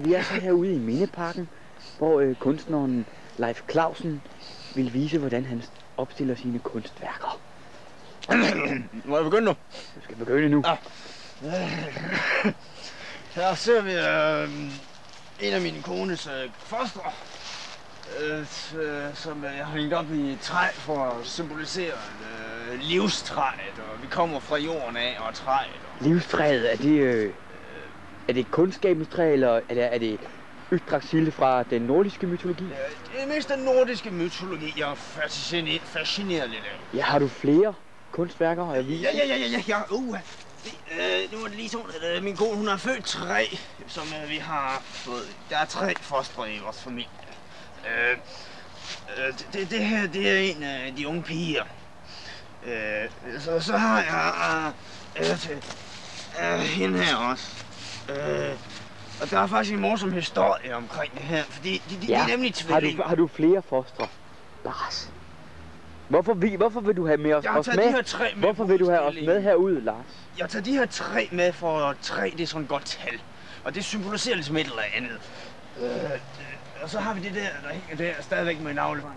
vi er så herude i Mindeparken, hvor kunstneren Leif Clausen vil vise, hvordan han opstiller sine kunstværker. Må jeg begynde nu? Du skal begynde nu. Ja. Her ser vi en af mine kones fostre, som jeg har hængt op i et træ for at symbolisere livstræet, og vi kommer fra jorden af og træet. Livstræet, er det kundskabens træ, eller er det Yggdrasil fra den nordiske mytologi? Det er mest den nordiske mytologi, jeg er fascineret lidt af. Ja, har du flere kunstværker at vise? Ja. Nu er det lige sådan, at min kone, hun har født 3, som vi har fået. Der er 3 fostre i vores familie. Det her, det er en af de unge piger. Så har jeg hende her også. Og der er faktisk en morsom historie omkring det her, fordi de er nemlig tvillinger. Har du flere fostre, Lars? Hvorfor vil du have med os med? Hvorfor vil du have os med herude, Lars? Jeg tager de her 3 med, for 3 det er sådan et godt tal. Og det symboliserer ligesom et eller andet. Og så har vi det der hænger der stadigvæk med navlebånd.